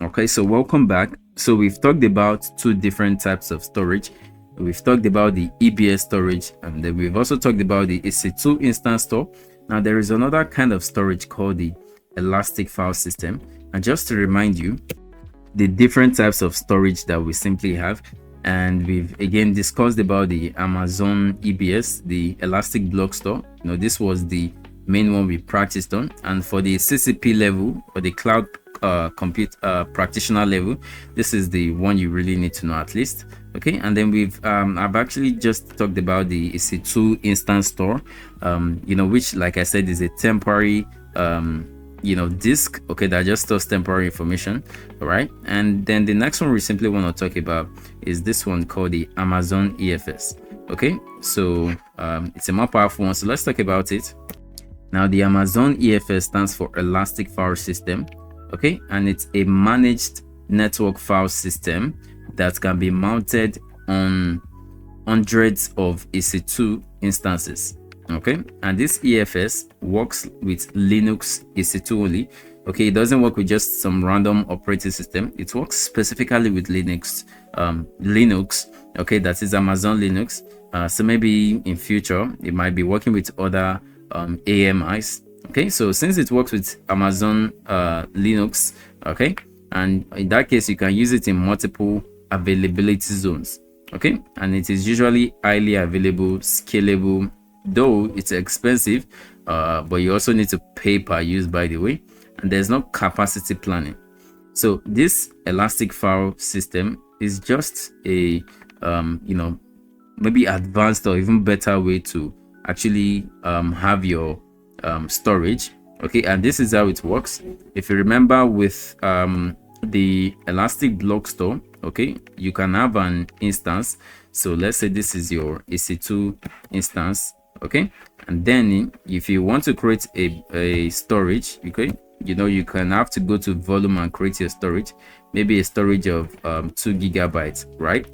Okay, so welcome back. So we've talked about two different types of storage. We've talked about the EBS storage, and then we've also talked about the EC2 instance store. Now there is another kind of storage called the elastic file system. And just to remind you, the different types of storage that we simply have, and we've again discussed about the Amazon EBS, the elastic block store. This was the main one we practiced on. And for the CCP level, or the cloud compute practitioner level, this is the one you really need to know at least. Okay, and then I've actually just talked about the EC2 instance store, which, like I said, is a temporary disk, okay, that just stores temporary information. All right, and then the next one we simply want to talk about is this one called the Amazon EFS. Okay, so it's a more powerful one, so let's talk about it. Now the Amazon EFS stands for Elastic File System. Okay, and it's a managed network file system that can be mounted on hundreds of EC2 instances. Okay, and this EFS works with Linux EC2 only. Okay, it doesn't work with just some random operating system. It works specifically with Linux. Okay, that is Amazon Linux. So maybe in future it might be working with other AMIs. Okay, so since it works with Amazon Linux, okay, and in that case you can use it in multiple availability zones. Okay, and it is usually highly available, scalable, though it's expensive, but you also need to pay per use, by the way, and there's no capacity planning. So this elastic file system is just a maybe advanced or even better way to actually have your storage. Okay, and this is how it works. If you remember with the elastic block store, okay, you can have an instance. So let's say this is your EC2 instance. Okay, and then if you want to create a storage, okay, you can have to go to volume and create your storage, maybe a storage of 2 gigabytes, right?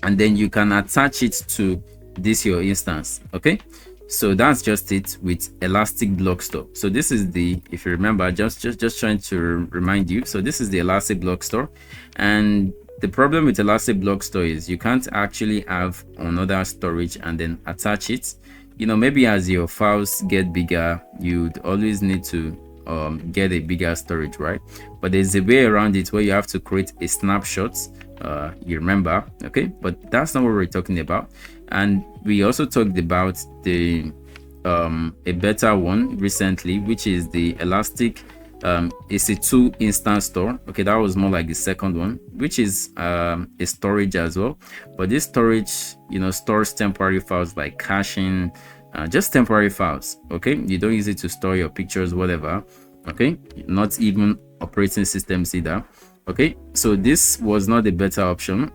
And then you can attach it to this your instance. Okay, so that's just it with elastic block store. So this is the, if you remember, just trying to remind you, so this is the elastic block store. And the problem with elastic block store is you can't actually have another storage and then attach it. Maybe as your files get bigger, you'd always need to get a bigger storage, right? But there's a way around it where you have to create a snapshot, you remember. Okay, but that's not what we're talking about. And we also talked about the a better one recently, which is the elastic EC2 instance store. Okay, that was more like the second one, which is a storage as well, but this storage stores temporary files like caching, just temporary files. Okay, you don't use it to store your pictures, whatever. Okay, not even operating systems either. Okay, so this was not a better option.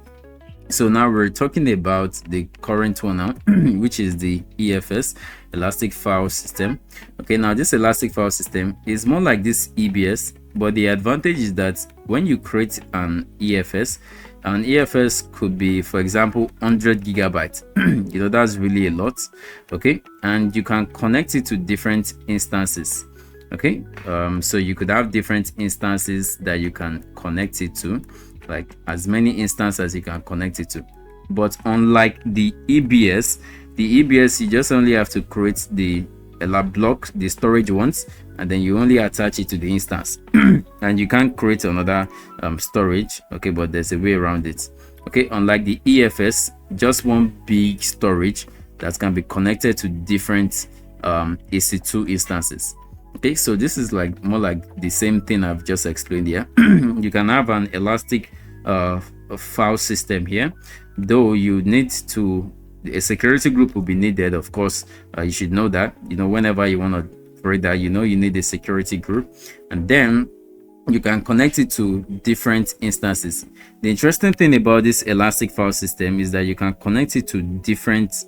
So now we're talking about the current one now, which is the EFS, elastic file system. Okay, now this elastic file system is more like this EBS, but the advantage is that when you create an EFS could be, for example, 100 gigabytes. That's really a lot. Okay, and you can connect it to different instances. Okay, so you could have different instances that you can connect it to, like as many instances as you can connect it to. But unlike the EBS you just only have to create the block, the storage once, and then you only attach it to the instance and you can't create another storage. Okay, but there's a way around it. Okay, unlike the EFS, just one big storage that can be connected to different EC2 instances. Okay, so this is like more like the same thing I've just explained here. You can have an elastic file system here, though you need to, a security group will be needed, of course. You should know that, whenever you want to create that, you need a security group, and then you can connect it to different instances. The interesting thing about this elastic file system is that you can connect it to different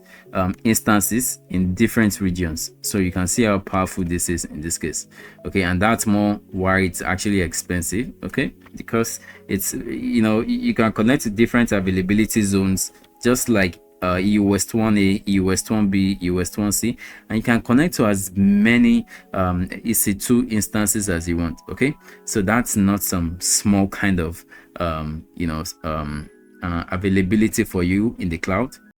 instances in different regions. So you can see how powerful this is in this case. Okay, and that's more why it's actually expensive. Okay, because it's you can connect to different availability zones, just like EOS 1A, EOS 1B, EOS 1C, and you can connect to as many EC2 instances as you want. Okay, so that's not some small kind of availability for you in the cloud.